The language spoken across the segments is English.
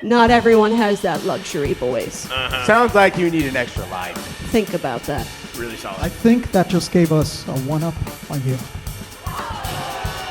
Not everyone has that luxury, boys. Sounds like you need an extra life. Think about that. Really solid. I think that just gave us a 1-up on you.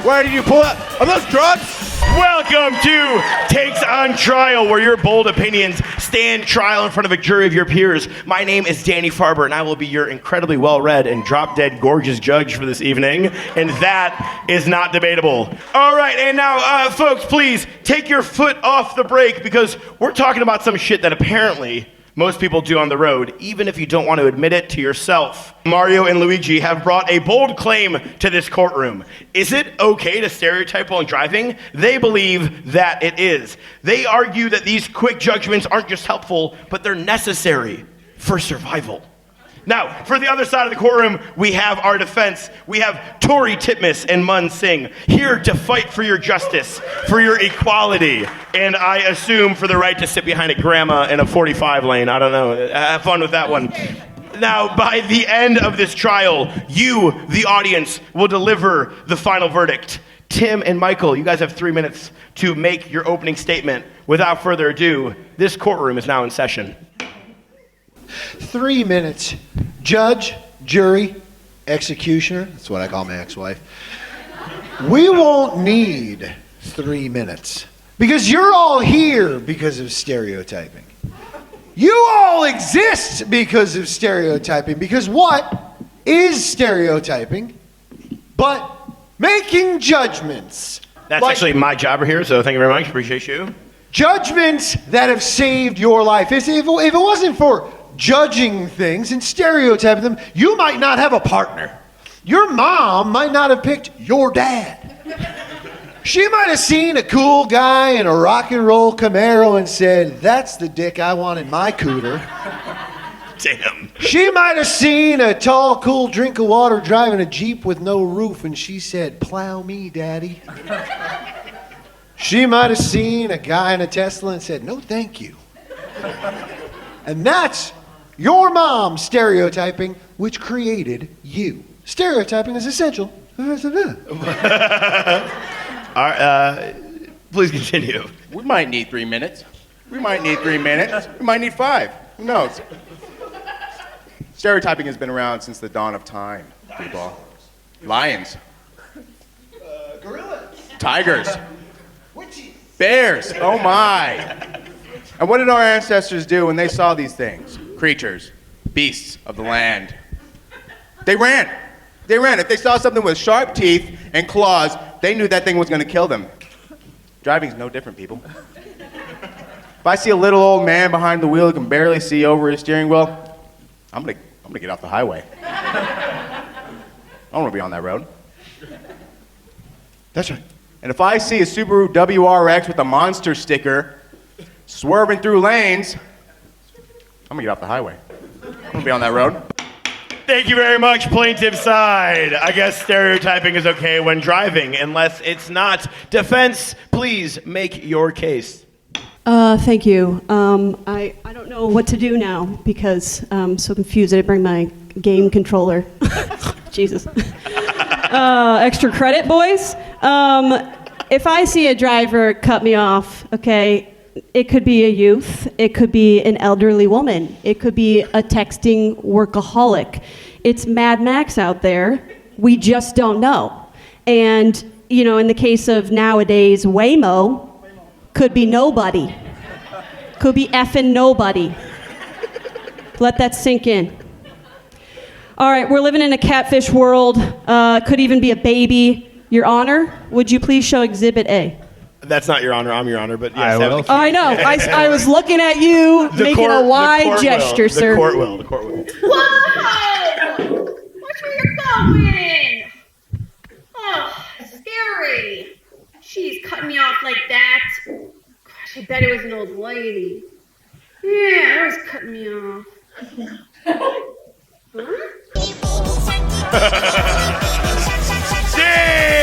Where did you pull up? Are those drugs? Welcome to Takes on Trial, where your bold opinions stand trial in front of a jury of your peers. My name is Danny Farber, and I will be your incredibly well-read and drop-dead gorgeous judge for this evening, and that is not debatable. All right, and now, folks, please take your foot off the brake, because we're talking about some shit that apparently most people do on the road, even if you don't want to admit it to yourself. Mario and Luigi have brought a bold claim to this courtroom. Is it okay to stereotype while driving? They believe that it is. They argue that these quick judgments aren't just helpful, but they're necessary for survival. Now, for the other side of the courtroom, we have our defense. We have Tori, Titmas, and Munn, Singh, here to fight for your justice, for your equality, and I assume for the right to sit behind a grandma in a 45 lane. I don't know. Have fun with that one. Now, by the end of this trial, you, the audience, will deliver the final verdict. Tim and Michael, you guys have 3 minutes to make your opening statement. Without further ado, this courtroom is now in session. 3 minutes. Judge, jury, executioner. That's what I call my ex-wife. We won't need 3 minutes because you're all here because of stereotyping. You all exist because of stereotyping. Because what is stereotyping but making judgments? That's actually my job here, so thank you very much. Appreciate you. Judgments that have saved your life. If it wasn't for judging things and stereotyping them, you might not have a partner. Your mom might not have picked your dad. She might have seen a cool guy in a rock and roll Camaro and said, "That's the dick I want in my cooter." Damn. She might have seen a tall, cool drink of water driving a Jeep with no roof and she said, "Plow me, daddy." She might have seen a guy in a Tesla and said, "No, thank you." And that's your mom stereotyping, which created you. Stereotyping is essential. All right, please continue. We might need 3 minutes. We might need 3 minutes. We might need 5. Who knows? Stereotyping has been around since the dawn of time, people. Lions. Gorillas. Tigers. Witches. Bears. Oh my. And what did our ancestors do when they saw these things? Creatures, beasts of the land. They ran. They ran. If they saw something with sharp teeth and claws, they knew that thing was going to kill them. Driving's no different, people. If I see a little old man behind the wheel who can barely see over his steering wheel, I'm gonna get off the highway. I don't want to be on that road. That's right. And if I see a Subaru WRX with a monster sticker swerving through lanes, I'm gonna get off the highway. I'm gonna be on that road. Thank you very much, plaintiff side. I guess stereotyping is okay when driving, unless it's not. Defense, please make your case. Thank you. I don't know what to do now because I'm so confused. I didn't bring my game controller. Jesus. Extra credit, boys. If I see a driver cut me off, okay, it could be a youth, it could be an elderly woman, it could be a texting workaholic. It's Mad Max out there. We just don't know. And, you know, in the case of nowadays, Waymo could be nobody. Could be effing nobody. Let that sink in. All right, we're living in a catfish world. Could even be a baby. Your Honor, would you please show Exhibit A? That's not your honor, I'm your honor, but yes. I know. I was looking at you, making a wide gesture, sir. The court will. Whoa! Watch where you're going! Oh, scary. She's cutting me off like that. Gosh, I bet it was an old lady. Yeah, it was cutting me off. Damn!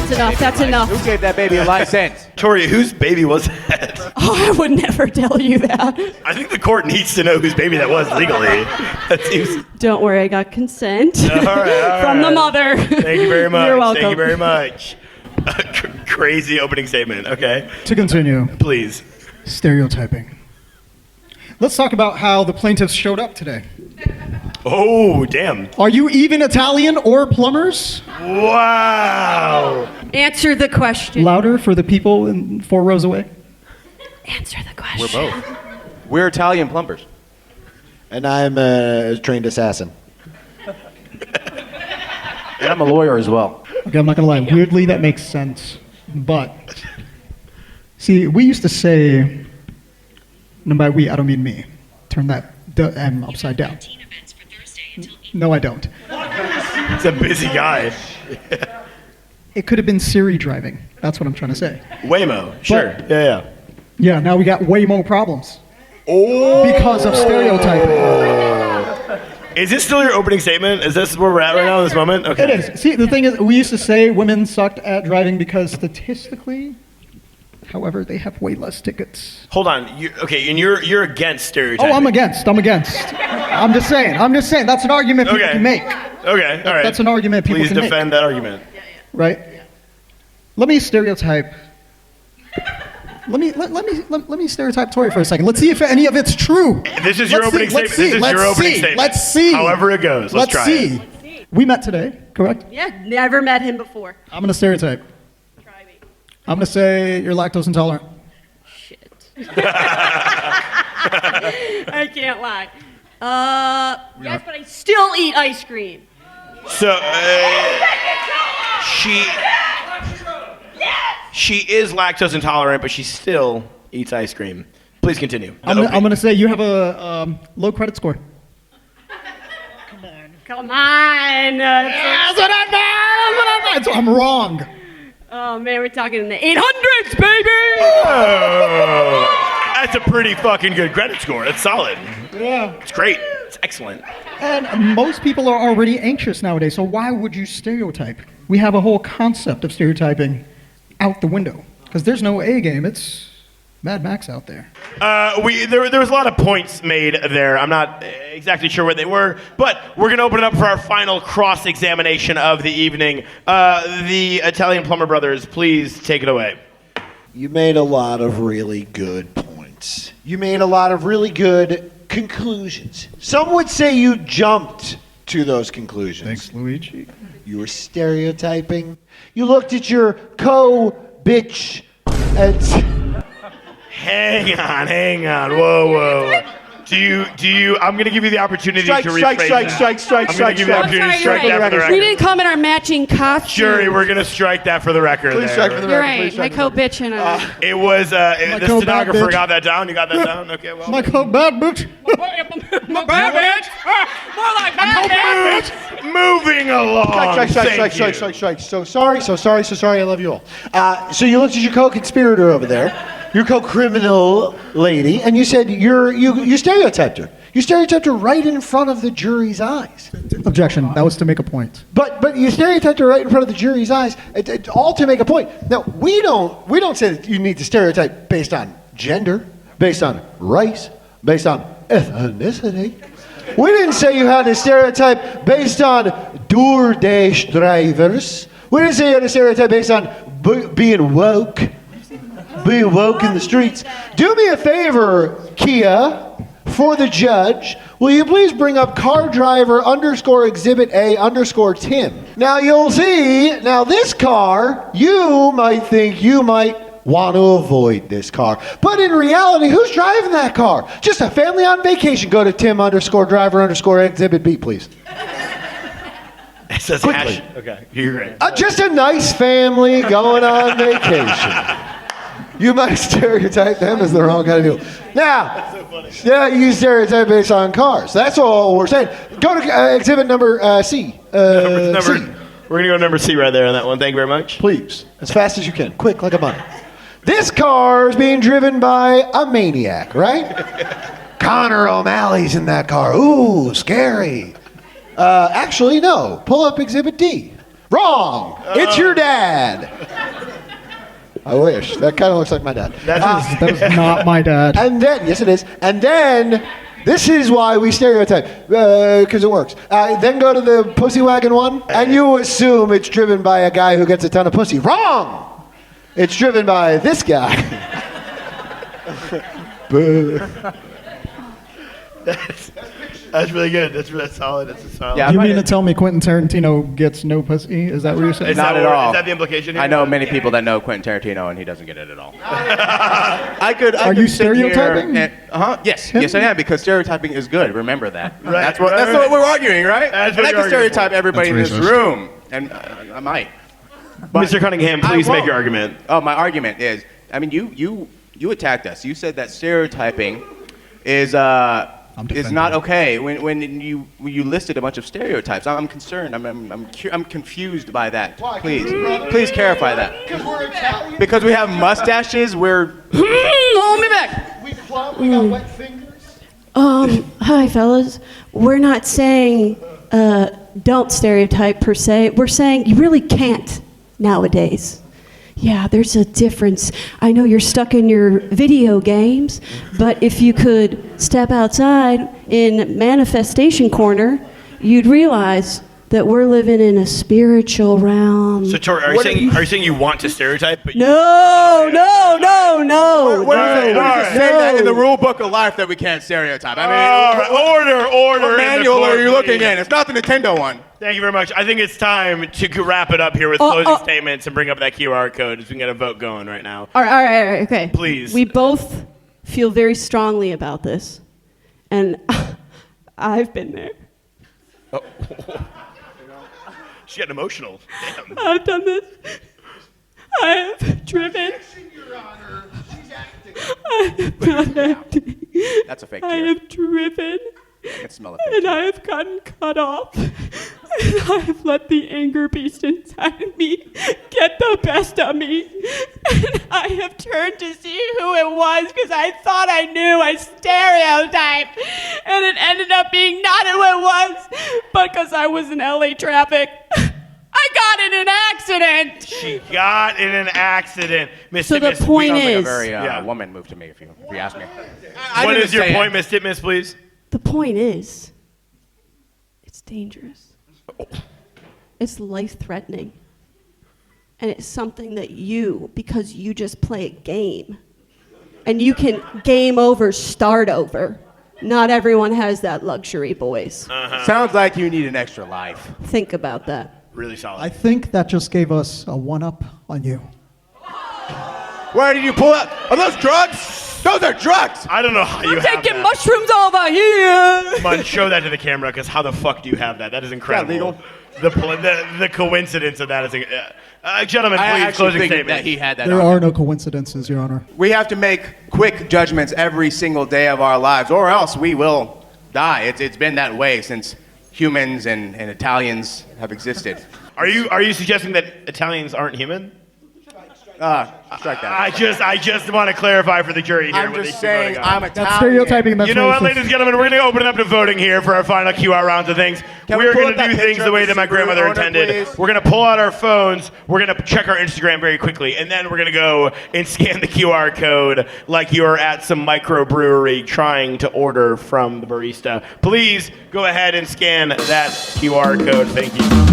That's enough. Who gave that baby a license? Tori, whose baby was that? Oh, I would never tell you that. I think the court needs to know whose baby that was legally. That seems... Don't worry, I got consent All right. from the mother. Thank you very much. You're welcome. Thank you very much. crazy opening statement. Okay, To continue, please. stereotyping. Let's talk about how the plaintiffs showed up today. Oh, damn. Are you even Italian or plumbers? Wow. Answer the question. Louder for the people 4 rows away. Answer the question. We're both. We're Italian plumbers. And I'm a trained assassin. And I'm a lawyer as well. Okay, I'm not gonna lie. Weirdly, that makes sense. But see, we used to say, and by we, I don't mean me. Turn that M upside down. No, I don't. He's a busy guy. It could have been Siri driving. That's what I'm trying to say. Waymo, sure. But- Yeah. Yeah, now we got way more problems Oh. because of stereotyping. Is this still your opening statement? Is this where we're at right now in this moment? Okay. It is. See, the thing is, we used to say women sucked at driving because statistically, however, they have way less tickets. Hold on. Okay, and you're against stereotyping. Oh, I'm against. I'm just saying. That's an argument people Okay. can make, Okay, all right. That's an argument people Please can make. defend that argument. right? Let me stereotype. Let me stereotype Tori for a second. Let's see if any of it's true. This is your opening statement. This is your opening statement. Let's see. However it goes. Let's try see. it. We met today, correct? Yeah, never met him before. I'm gonna stereotype. Try me. I'm gonna say you're lactose intolerant. Shit. I can't lie. Yes, but I still eat ice cream. So, she is lactose intolerant, but she still eats ice cream. Please continue. I'm gonna say you have a low credit score. Come on. That's what I meant. I'm wrong. Oh, man, we're talking in the 800s, baby. Oh, that's a pretty fucking good credit score. That's solid. Yeah. It's great. It's excellent. And most people are already anxious nowadays, so why would you stereotype? We have a whole concept of stereotyping out the window because there's no A game. It's Mad Max out there. There was a lot of points made there. I'm not exactly sure what they were, but we're gonna open it up for our final cross-examination of the evening. The Italian Plumber Brothers, please take it away. You made a lot of really good points. You made a lot of really good conclusions. Some would say you jumped to those conclusions. Thanks, Luigi. You were stereotyping. You looked at your co-bitch and... Hang on. Whoa. Do you, I'm gonna give you the opportunity to rephrase that. I'm gonna give you the opportunity to strike that for the record. We didn't come in our matching costumes. Jury, we're gonna strike that for the record. Please strike for the You're record. right. Please My strike for the record. co-bitch and I. It was, the co-bad stenographer bitch. got that down. You got that down? Okay, well. My co-bad bitch. My bad bitch. More like bad bitch. Moving along. Strike. So sorry. I love you all. So you looked at your co-conspirator over there, your co-criminal lady, and you said you stereotyped her. You stereotyped her right in front of the jury's eyes. Objection. That was to make a point. But you stereotyped her right in front of the jury's eyes, all to make a point. Now we don't say that you need to stereotype based on gender, based on race, based on ethnicity. We didn't say you had to stereotype based on DoorDash drivers. We didn't say you had to stereotype based on being woke in the streets. Do me a favor, Kia, for the judge. Will you please bring up car driver _ exhibit A _ Tim? Now you'll see, now this car, you might think you might want to avoid this car. But in reality, who's driving that car? Just a family on vacation. Go to Tim _ driver _ exhibit B, please. It says Quickly. hash. Okay, you're great. Just a nice family going on vacation. You might stereotype them as the wrong kind of deal. Now, you stereotype based on cars. That's all we're saying. Go to exhibit number C. C. We're gonna go to number C right there on that one. Thank you very much. Please, as fast as you can. Quick, like a bunny. This car is being driven by a maniac, right? Connor O'Malley's in that car. Ooh, scary. Actually, no. Pull up exhibit D. Wrong. It's your dad. I wish. That kind of looks like my dad. That was not my dad. And then, yes, it is. And then, this is why we stereotype, because it works. Then go to the pussy wagon one, and you assume it's driven by a guy who gets a ton of pussy. Wrong! It's driven by this guy. That's really good. That's solid. That's a solid. Yeah. You mean to tell me Quentin Tarantino gets no pussy? Is that what you're saying? Is Not that at what- all. Is that the implication here? I know many people that know Quentin Tarantino, and he doesn't get it at all. I could you sit here stereotyping? Yes, yes, I am, because stereotyping is good. Remember that. Right, That's what right. we're arguing, right? That's And what I you're can stereotype arguing everybody in That's this racist. room, and I might. But Mr. Cunningham, I please make won't. your argument. Oh, my argument is, I mean, you attacked us. You said that stereotyping is defending not it. okay. When you listed a bunch of stereotypes, I'm concerned. I'm confused by that. Why? Please clarify that. Because we're Italian. Because we have mustaches, we're. Hold me back. We club. We got wet fingers. Hi, fellas. We're not saying don't stereotype per se. We're saying you really can't nowadays. Yeah, there's a difference. I know you're stuck in your video games, but if you could step outside in Manifestation Corner, you'd realize that we're living in a spiritual realm. So, Tori, are you saying you want to stereotype? But No. What does it say that in the No. rule book of life that we can't stereotype? I mean, order. what in the manual court, are you looking please. in? It's not the Nintendo one. Thank you very much. I think it's time to wrap it up here with closing statements and bring up that QR code as we can get a vote going right now. All right, okay. Please. We both feel very strongly about this, and I've been there. She's getting emotional. Damn. I've done this. I have driven. Your Honor, she's acting. I have not acting. That's a fake I tear. have driven, I can smell it. and I have gotten cut off. And I have let the anger beast inside of me get the best of me. And I have turned to see who it was because I thought I knew a stereotype. And it ended up being not who it was, but because I was in LA traffic. I got in an accident. She got in an accident. Miss So the Titmas, point Sounds like a is- very Yeah. woman move to me, if you ask me. What is your point, Miss Titmas, please? The point is, it's dangerous. It's life-threatening. And it's something that you, because you just play a game, and you can game over, start over. Not everyone has that luxury, boys. Sounds like you need an extra life. Think about that. Really solid. I think that just gave us a one-up on you. Where did you pull out? Are those drugs? Those are drugs. I don't know how you have that. mushrooms over here. Munn, show that to the camera, because how the fuck do you have that? That is incredible. legal? The coincidence of that is... gentlemen, I please, actually closing think statement. that he had that. There on. are no coincidences, Your Honor. We have to make quick judgments every single day of our lives, or else we will die. It's been that way since humans and Italians have existed. Are you suggesting that Italians aren't human? Strike that. I just want to clarify for the jury here. I'm what just they keep voting saying on. I'm Italian. That's stereotyping. That's You know what, racist. ladies and gentlemen, we're going to open it up to voting here for our final QR rounds of things. Can we We're pull going up to do that things picture the of way the that my Subaru grandmother owner, intended. please? We're going to pull out our phones. We're going to check our Instagram very quickly, and then we're going to go and scan the QR code like you're at some microbrewery trying to order from the barista. Please go ahead and scan that QR code. Thank you.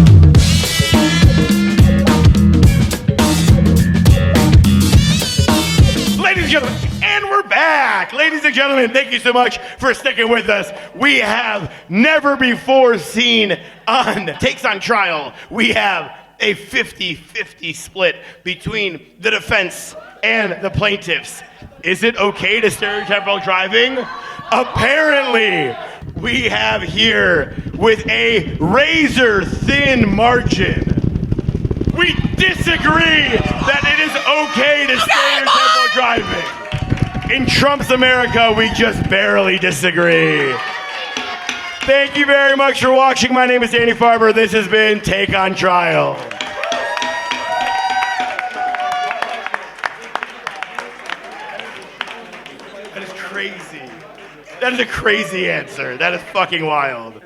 Ladies and gentlemen, and we're back. Ladies and gentlemen, thank you so much for sticking with us. We have never before seen on Takes on Trial, we have a 50-50 split between the defense and the plaintiffs. Is it okay to stereotype while driving? Apparently, we have here with a razor-thin margin. We disagree that it is okay to stereotype while driving. In Trump's America, we just barely disagree. Thank you very much for watching. My name is Danny Farber. This has been Take on Trial. That is crazy. That is a crazy answer. That is fucking wild.